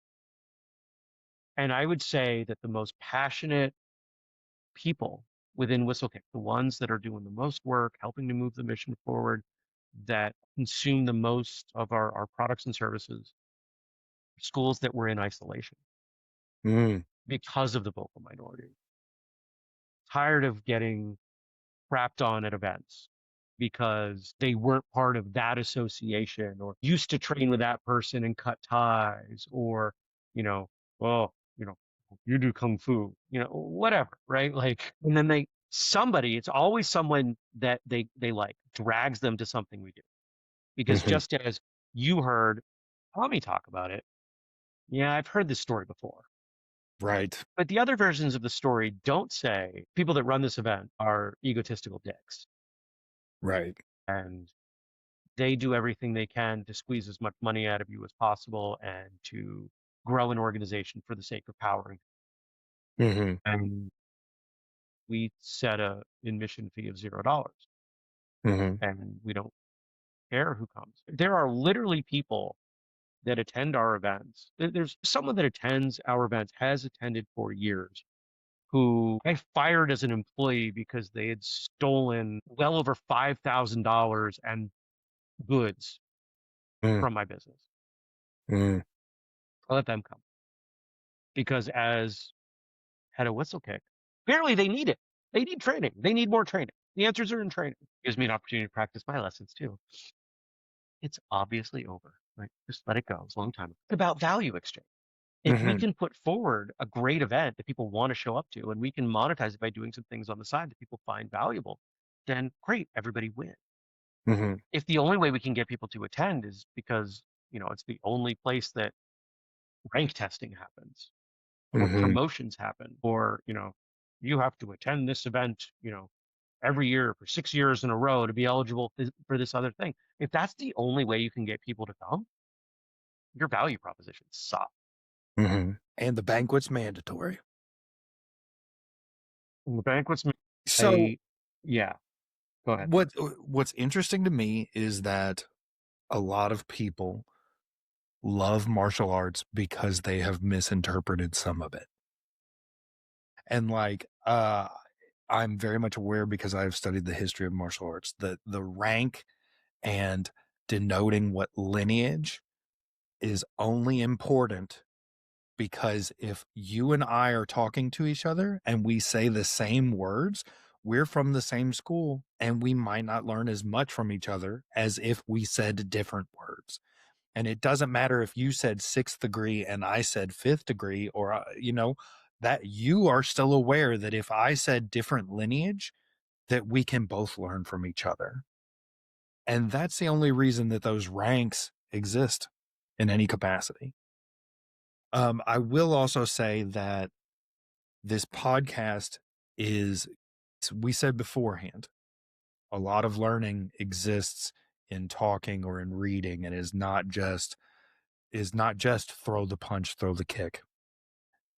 And I would say that the most passionate people within Whistlekick, the ones that are doing the most work, helping to move the mission forward, that consume the most of our products and services, schools that were in isolation Mm. because of the vocal minority. Tired of getting crapped on at events because they weren't part of that association or used to train with that person and cut ties or, you know, well, you do kung fu, whatever, right? Like, and then it's always someone that they like drags them to something we do. Because Mhm. just as you heard Tommy talk about it, yeah, I've heard this story before. Right. But the other versions of the story don't say people that run this event are egotistical dicks. Right. And they do everything they can to squeeze as much money out of you as possible and to grow an organization for the sake of power. Hmm. And we set a admission fee of $0 Hmm. and we don't care who comes. There are literally people that attend our events. There's someone that attends our events, has attended for years, who I fired as an employee because they had stolen well over $5,000 and goods Mm. from my business. Mm. I let them come because as head of Whistlekick, apparently they need it. They need training. They need more training. The answers are in training. Gives me an opportunity to practice my lessons too. It's obviously over, right? Just let it go. It's a long time. It's about value exchange. If we Hmm. can put forward a great event that people want to show up to and we can monetize it by doing some things on the side that people find valuable, then great, everybody wins. Hmm. If the only way we can get people to attend is because, it's the only place that rank testing happens or Hmm. promotions happen, or, you have to attend this event, every year for 6 years in a row to be eligible for this other thing. If that's the only way you can get people to come, your value proposition sucks. Hmm. And the banquet's mandatory. And the banquets, So yeah, go ahead. what's interesting to me is that a lot of people love martial arts because they have misinterpreted some of it. And I'm very much aware because I've studied the history of martial arts, the rank and denoting what lineage is only important because if you and I are talking to each other and we say the same words, we're from the same school and we might not learn as much from each other as if we said different words. And it doesn't matter if you said sixth degree and I said fifth degree, or, that you are still aware that if I said different lineage, that we can both learn from each other. And that's the only reason that those ranks exist in any capacity. I will also say that this podcast is, we said beforehand, a lot of learning exists in talking or in reading and is not just throw the punch, throw the kick.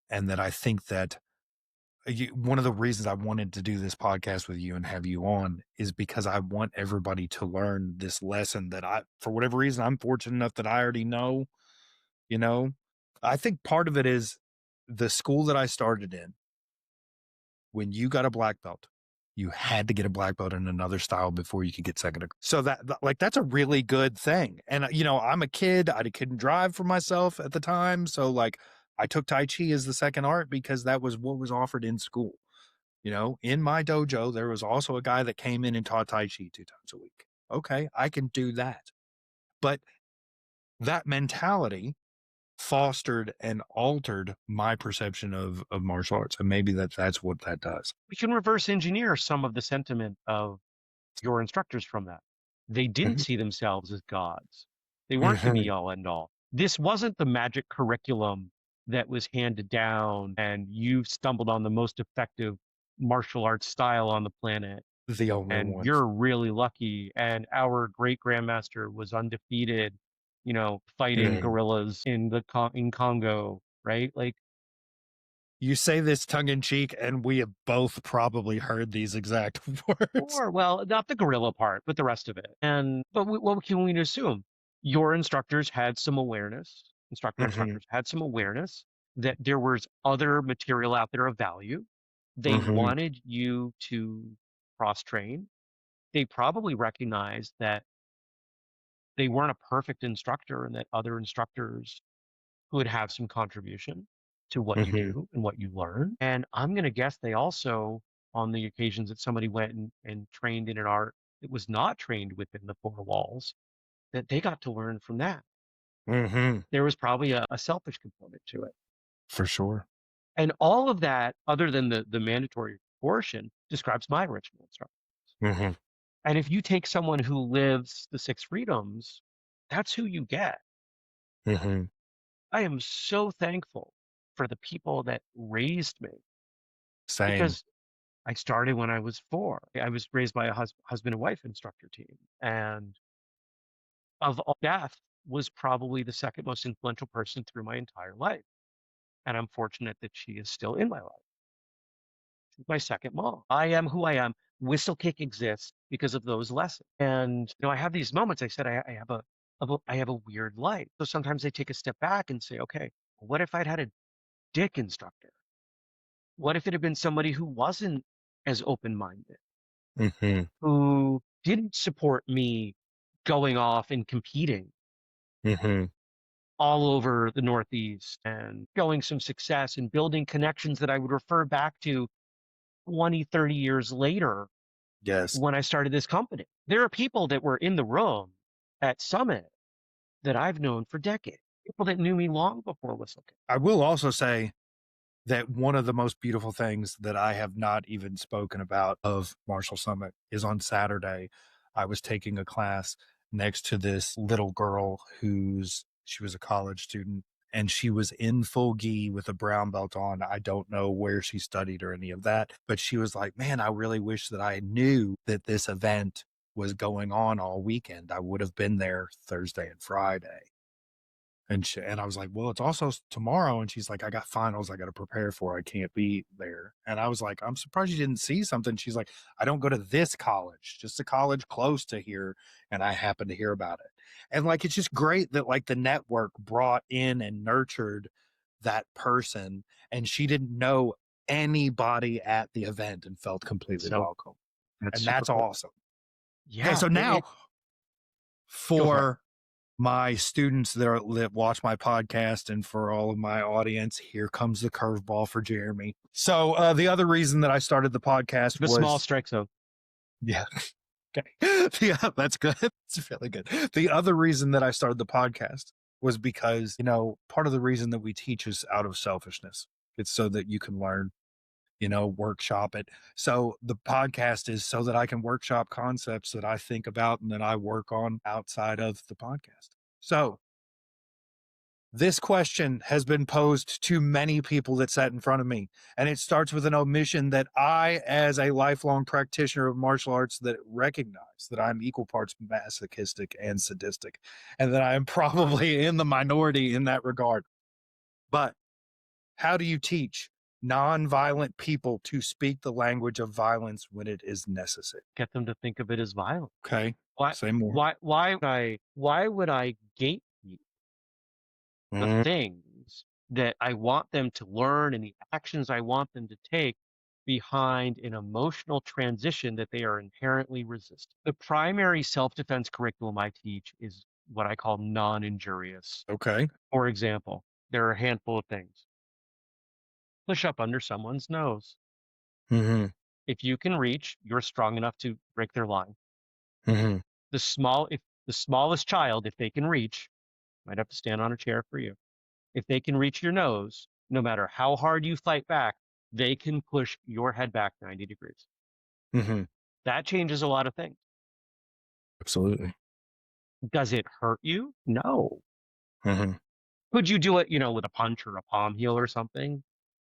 And that I think that one of the reasons I wanted to do this podcast with you and have you on is because I want everybody to learn this lesson that for whatever reason, I'm fortunate enough that I already know, you know, I think part of it is the school that I started in. When you got a black belt, you had to get a black belt in another style before you could get second degree. So that's a really good thing. And, I'm a kid. I couldn't drive for myself at the time. So I took Tai Chi as the second art because that was what was offered in school. In my dojo, there was also a guy that came in and taught Tai Chi 2 times a week. Okay, I can do that. But that mentality fostered and altered my perception of martial arts. And maybe that's what that does. We can reverse engineer some of the sentiment of your instructors from that. They didn't Mhm. see themselves as gods. They weren't the Mhm. be all end all. This wasn't the magic curriculum that was handed down and you stumbled on the most effective martial arts style on the planet The only and one. you're really lucky and our great grandmaster was undefeated, fighting Mhm. gorillas in Congo, right? Like, You say this tongue in cheek, and we have both probably heard these exact words. or, well, not the gorilla part, but the rest of it. But what can we assume? Your instructor Mhm. instructors had some awareness that there was other material out there of value. They Mhm. wanted you to cross train. They probably recognized that they weren't a perfect instructor and that other instructors would have some contribution to what you Mm-hmm. do and what you learn. And I'm going to guess they also, on the occasions that somebody went and trained in an art that was not trained within the four walls, that they got to learn from that. Mm-hmm. There was probably a selfish component to it. For sure. And all of that, other than the mandatory portion, describes my original instructor. Mm-hmm. And if you take someone who lives the six freedoms, that's who you get. Mm-hmm. I am so thankful for the people that raised me Same. because I started when I was 4. I was raised by a husband and wife instructor team. And of all, Beth was probably the second most influential person through my entire life. And I'm fortunate that she is still in my life. She's my second mom. I am who I am. Whistlekick exists because of those lessons. And I have these moments. I said I have a weird life. So sometimes I take a step back and say, okay, what if I'd had a dick instructor? What if it had been somebody who wasn't as open-minded, Mm-hmm. who didn't support me going off and competing Mm-hmm. all over the Northeast and showing some success and building connections that I would refer back to 20, 30 years later Yes. when I started this company. There are people that were in the room at Summit that I've known for decades, people that knew me long before Whistlekick. I will also say that one of the most beautiful things that I have not even spoken about of Marshall Summit is on Saturday. I was taking a class next to this little girl she was a college student and she was in full gi with a brown belt on. I don't know where she studied or any of that, but she was like, man, I really wish that I knew that this event was going on all weekend. I would have been there Thursday and Friday. And I was like, well, it's also tomorrow. And she's like, I got finals I got to prepare for. I can't be there. And I was like, I'm surprised you didn't see something. She's like, I don't go to this college, just a college close to here. And I happened to hear about it. And like, it's just great that like the network brought in and nurtured that person. And she didn't know anybody at the event and felt completely So welcome. that's And super that's cool. awesome. Yeah. Okay. So now Go for it. for my students that watch my podcast and for all of my audience, here comes the curveball for Jeremy. So the other reason that I started the podcast The was small strike zone. yeah. Okay. Yeah, that's good. It's really good. The other reason that I started the podcast was because, part of the reason that we teach is out of selfishness. It's so that you can learn, workshop it. So the podcast is so that I can workshop concepts that I think about and that I work on outside of the podcast. So this question has been posed to many people that sat in front of me, and it starts with an omission that I, as a lifelong practitioner of martial arts, that recognize that I'm equal parts masochistic and sadistic, and that I am probably in the minority in that regard. But how do you teach non-violent people to speak the language of violence when it is necessary? Get them to think of it as violent. Okay. Why? Say more. Why would I gatekeep the things that I want them to learn and the actions I want them to take behind an emotional transition that they are inherently resistant? The primary self-defense curriculum I teach is what I call non-injurious. Okay. For example, there are a handful of things. Push up under someone's nose. Mm-hmm. If you can reach, you're strong enough to break their line. Mm-hmm. If the smallest child, if they can reach, might have to stand on a chair for you. If they can reach your nose, no matter how hard you fight back, they can push your head back 90 degrees. Mm-hmm. That changes a lot of things. Absolutely. Does it hurt you? No. Mm-hmm. Could you do it, with a punch or a palm heel or something?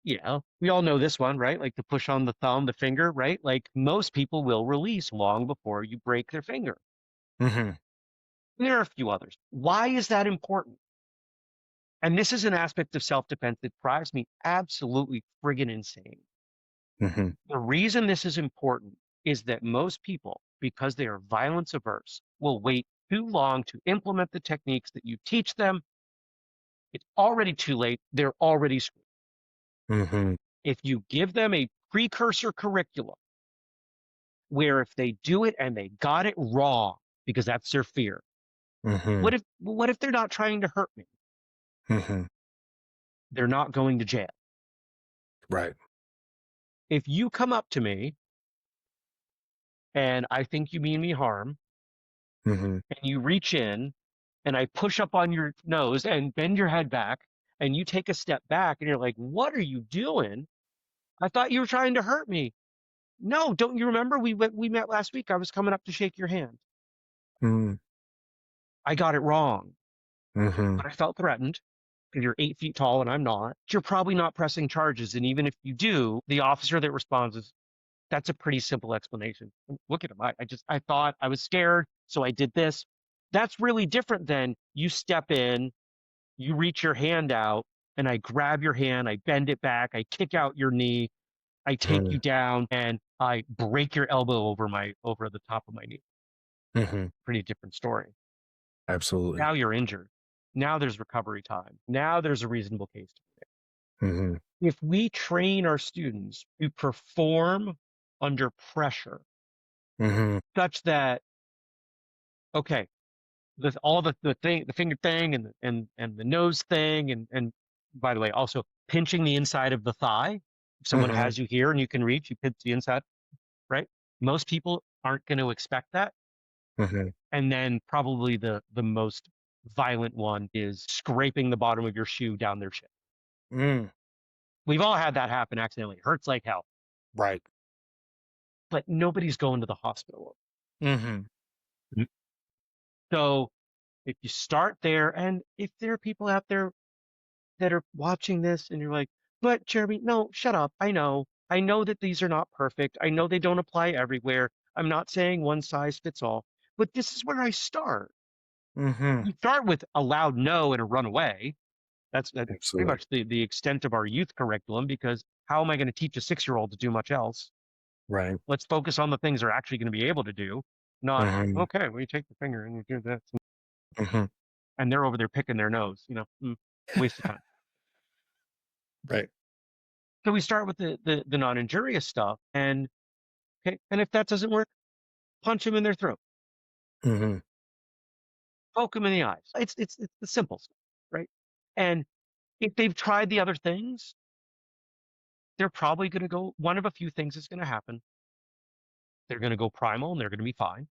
Yeah, we all know this one, right? Like the push on the thumb, the finger, right? Like most people will release long before you break their finger. Mm-hmm. There are a few others. Why is that important? And this is an aspect of self-defense that drives me absolutely friggin' insane. Mm-hmm. The reason this is important is that most people, because they are violence averse, will wait too long to implement the techniques that you teach them. It's already too late. They're already screwed. Mm-hmm. If you give them a precursor curriculum where if they do it and they got it wrong, because that's their fear, Mm-hmm. What if they're not trying to hurt me? Mm-hmm. They're not going to jail. Right. If you come up to me and I think you mean me harm, Mm-hmm. and you reach in and I push up on your nose and bend your head back, and you take a step back and you're like, "What are you doing? I thought you were trying to hurt me." No, don't you remember we met last week? I was coming up to shake your hand. Mm-hmm. I got it wrong, Mm-hmm. but I felt threatened because you're 8 feet tall and I'm not. You're probably not pressing charges, and even if you do, the officer that responds is, "That's a pretty simple explanation. Look at him. I thought I was scared, so I did this." That's really different than you step in, you reach your hand out, and I grab your hand, I bend it back, I kick out your knee, I take you down, and I break your elbow over the top of my knee. Mm-hmm. Pretty different story. Absolutely. Now you're injured. Now there's recovery time. Now there's a reasonable case to make. Mm-hmm. If we train our students to perform under pressure Mm-hmm. such that, okay, all the finger thing and the nose thing, and by the way, also pinching the inside of the thigh. If someone Mm-hmm. has you here and you can reach, you pinch the inside, right? Most people aren't going to expect that. Mm-hmm. And then probably the most violent one is scraping the bottom of your shoe down their shin. Mm. We've all had that happen accidentally. It hurts like hell, Right. but nobody's going to the hospital. Mm-hmm. So if you start there, and if there are people out there that are watching this and you're like, "But Jeremy, no, shut up. I know that these are not perfect. I know they don't apply everywhere. I'm not saying one size fits all, but this is where I start." Mm-hmm. You start with a loud no and a runaway. That's pretty Absolutely. much the extent of our youth curriculum, because how am I going to teach a 6-year-old to do much else? Right. Let's focus on the things they're actually going to be able to do, not, Mm-hmm. okay, well, you take the finger and you do this. Mm-hmm. And they're over there picking their nose, waste of time. Right. So we start with the non-injurious stuff, and okay, and if that doesn't work, punch them in their throat, Mm-hmm. poke them in the eyes. It's the simple stuff, right? And if they've tried the other things, they're probably going to go. One of a few things is going to happen. They're going to go primal, and they're going to be fine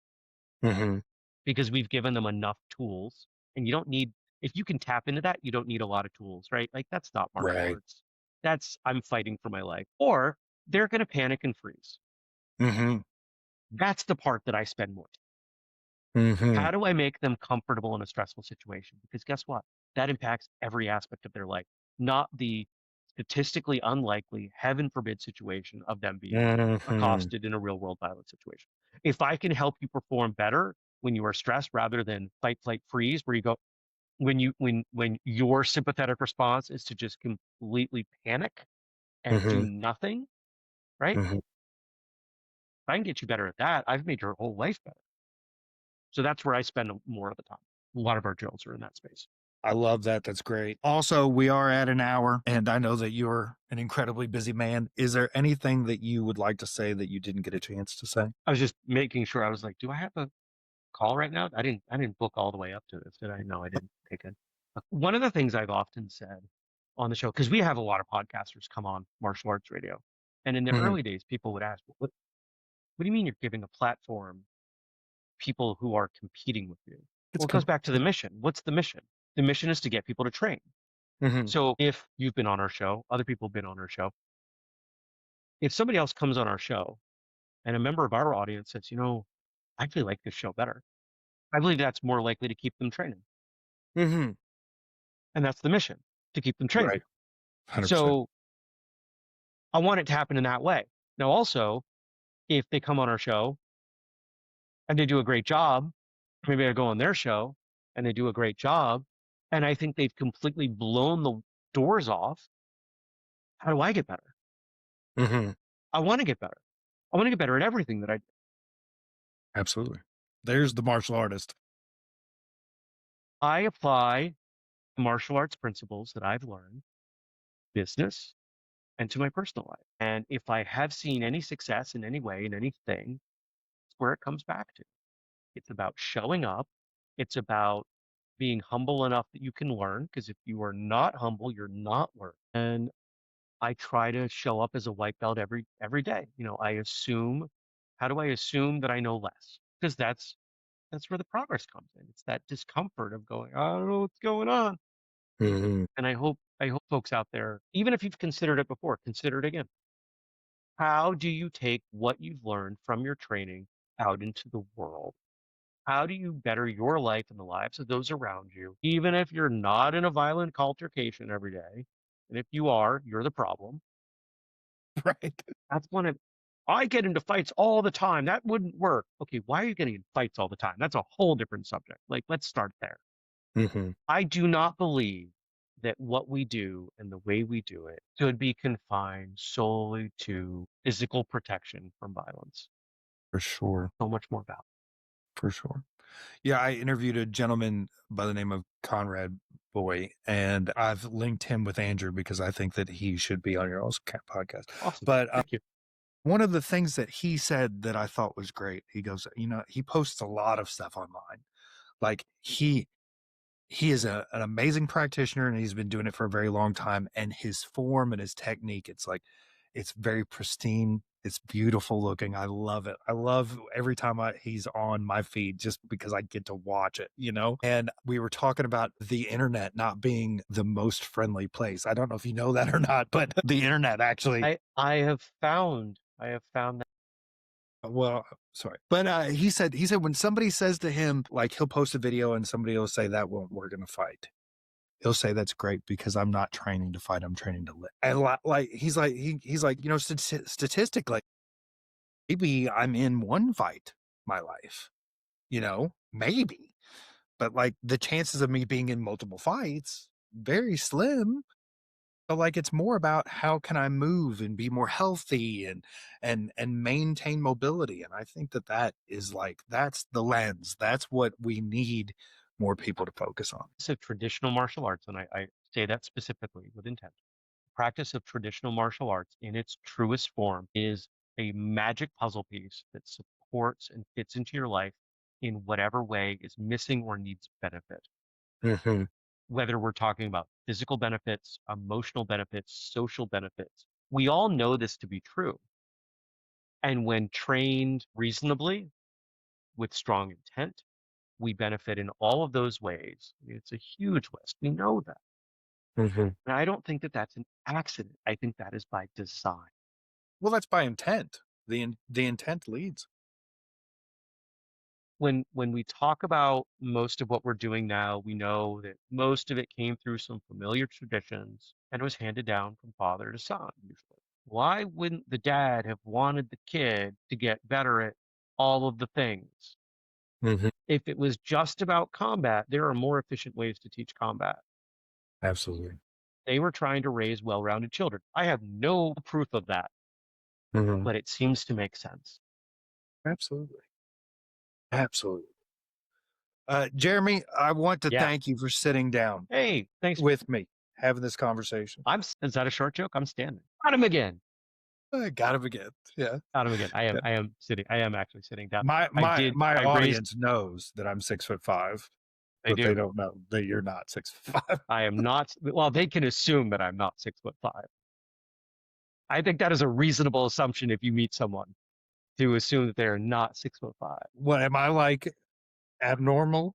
Mm-hmm. because we've given them enough tools. And you don't need, if you can tap into that, you don't need a lot of tools, right? Like, that's not martial Right. arts. That's, I'm fighting for my life. Or they're going to panic and freeze. Mm-hmm. That's the part that I spend more. Mm-hmm. How do I make them comfortable in a stressful situation? Because guess what? That impacts every aspect of their life, not the statistically unlikely, heaven forbid situation of them being Mm-hmm. accosted in a real world violence situation. If I can help you perform better when you are stressed rather than fight, flight, freeze, where you go, when your sympathetic response is to just completely panic and do Mm-hmm. nothing, right? Mm-hmm. If I can get you better at that, I've made your whole life better. So that's where I spend more of the time. A lot of our drills are in that space. I love that. That's great. Also, we are at an hour, and I know that you're an incredibly busy man. Is there anything that you would like to say that you didn't get a chance to say? I was just making sure. I was like, do I have a call right now? I didn't book all the way up to this, did I? No, I didn't take it. One of the things I've often said on the show, because we have a lot of podcasters come on martial arts radio, and in the Mhm. early days, people would ask, what do you mean you're giving a platform people who are competing with you? It's Well, it goes back to the mission. What's the mission? The mission is to get people to train. Mhm. So if you've been on our show, other people have been on our show. If somebody else comes on our show and a member of our audience says, I actually like this show better, I believe that's more likely to keep them training. Mhm. And that's the mission, to keep them training. Right. 100%. So I want it to happen in that way. Now, also, if they come on our show and they do a great job, maybe I go on their show and they do a great job, and I think they've completely blown the doors off. How do I get better? Mhm. I want to get better. I want to get better at everything that I do. Absolutely. There's the martial artist. I apply martial arts principles that I've learned, business, and to my personal life. And if I have seen any success in any way, in anything, it's where it comes back to. It's about showing up It's about being humble enough that you can learn, because if you are not humble, you're not learning. And I try to show up as a white belt every day. How do I assume that I know less? Because that's where the progress comes in. It's that discomfort of going, I don't know what's going on. Mhm. And I hope folks out there, even if you've considered it before, consider it again. How do you take what you've learned from your training out into the world? How do you better your life and the lives of those around you, even if you're not in a violent altercation every day? And if you are, you're the problem. Right. That's one of I get into fights all the time. That wouldn't work. Okay, why are you getting in fights all the time? That's a whole different subject. Like, let's start there. Mhm. I do not believe that what we do and the way we do it should be confined solely to physical protection from violence. For sure. So much more about. For sure. Yeah, I interviewed a gentleman by the name of Conrad Boy, and I've linked him with Andrew because I think that he should be on your all's podcast. Awesome. But Thank you. one of the things that he said that I thought was great, he goes, he posts a lot of stuff online. Like he is an amazing practitioner and he's been doing it for a very long time. And his form and his technique, it's very pristine. It's beautiful looking. I love it. I love every time he's on my feed just because I get to watch it. And we were talking about the internet not being the most friendly place. I don't know if you know that or not, but the internet actually. I have found that. Well, sorry. But he said when somebody says to him, like he'll post a video and somebody will say that won't work in a fight. He'll say that's great because I'm not training to fight. I'm training to live. And he's like, statistically, maybe I'm in one fight my life, maybe, but like the chances of me being in multiple fights, very slim. So like it's more about how can I move and be more healthy and maintain mobility. And I think that is that's the lens. That's what we need more people to focus on. So traditional martial arts, and I say that specifically with intent. Practice of traditional martial arts in its truest form is a magic puzzle piece that supports and fits into your life in whatever way is missing or needs benefit. Mm-hmm. Whether we're talking about physical benefits, emotional benefits, social benefits, we all know this to be true. And when trained reasonably with strong intent, we benefit in all of those ways. It's a huge list. We know that. Mm-hmm. And I don't think that that's an accident. I think that is by design. Well, that's by intent. The intent leads. When we talk about most of what we're doing now, we know that most of it came through some familiar traditions and was handed down from father to son, usually. Why wouldn't the dad have wanted the kid to get better at all of the things? Mm-hmm. If it was just about combat, there are more efficient ways to teach combat. Absolutely. They were trying to raise well-rounded children. I have no proof of that, Mm-hmm. but it seems to make sense. Absolutely. Absolutely. Jeremy, I want to Yeah. thank you for sitting down Hey, thanks. with me, having this conversation. Is that a short joke? I'm standing. Got him again. I got him again. Yeah. Got him again. I am sitting. I am actually sitting down. My I audience knows that I'm 6'5", They but they do. don't know that you're not 6'5". I am not. Well, they can assume that I'm not 6'5". I think that is a reasonable assumption if you meet someone to assume that they are not 6'5". What am I like? Abnormal?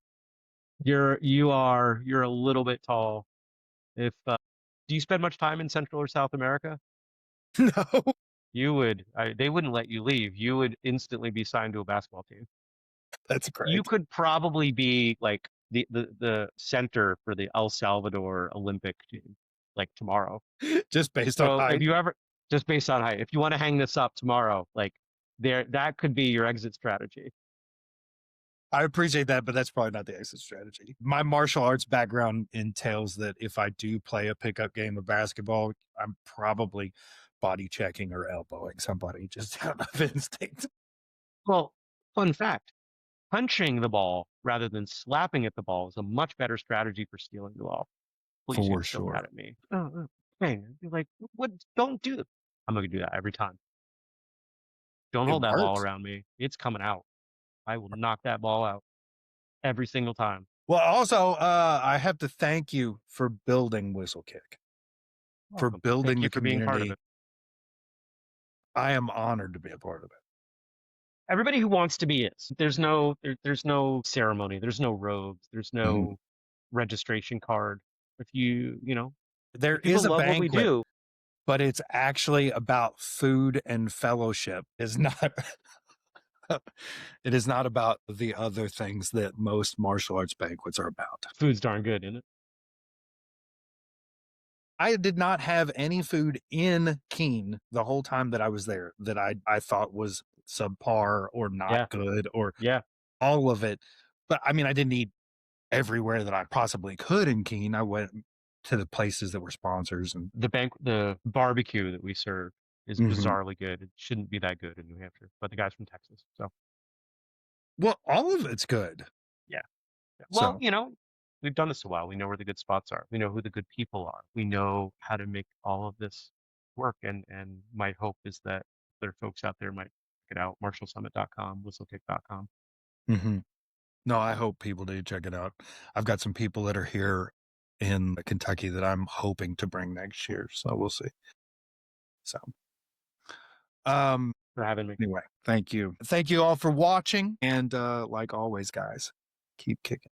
You're a little bit tall. If do you spend much time in Central or South America? No. They wouldn't let you leave. You would instantly be signed to a basketball team. That's great. You could probably be like the center for the El Salvador Olympic team, like tomorrow. Just based on So height. if you ever, just based on height, if you want to hang this up tomorrow, like that could be your exit strategy. I appreciate that, but that's probably not the exit strategy. My martial arts background entails that if I do play a pickup game of basketball, I'm probably body checking or elbowing somebody just out of instinct. Well, fun fact, punching the ball rather than slapping at the ball is a much better strategy for stealing the ball. Please For get so sure. mad at me. Man, you're like, what? Don't do it. I'm gonna do that every time. Don't It hold that ball works. around me. It's coming out. I will knock that ball out. every single time. Well, also, I have to thank you for building Whistlekick, for Welcome. building Thank the you for being part of community. it. I am honored to be a part of it. Everybody who wants to be is. There's no ceremony. There's no robes. There's no registration card. If you know, There if people is a love what we banquet, do, but it's actually about food and fellowship. It's not. It is not about the other things that most martial arts banquets are about. food's darn good, isn't it? I did not have any food in Keene the whole time that I was there that I thought was subpar or not Yeah. good or Yeah. all of it. But I mean, I didn't eat everywhere that I possibly could in Keene. I went to the places that were sponsors and The barbecue that we serve is Mhm. bizarrely good. It shouldn't be that good in New Hampshire, but the guy's from Texas, so well, all of it's good. yeah. Well, So you know, we've done this a while. We know where the good spots are. We know who the good people are. We know how to make all of this work. And my hope is that there are folks out there might check it out. MartialSummit.com, whistlekick.com. mhm. No, I hope people do check it out. I've got some people that are here in Kentucky that I'm hoping to bring next year. So we'll see. So, For having me. anyway, thank you. Thank you all for watching. And like always, guys, keep kicking.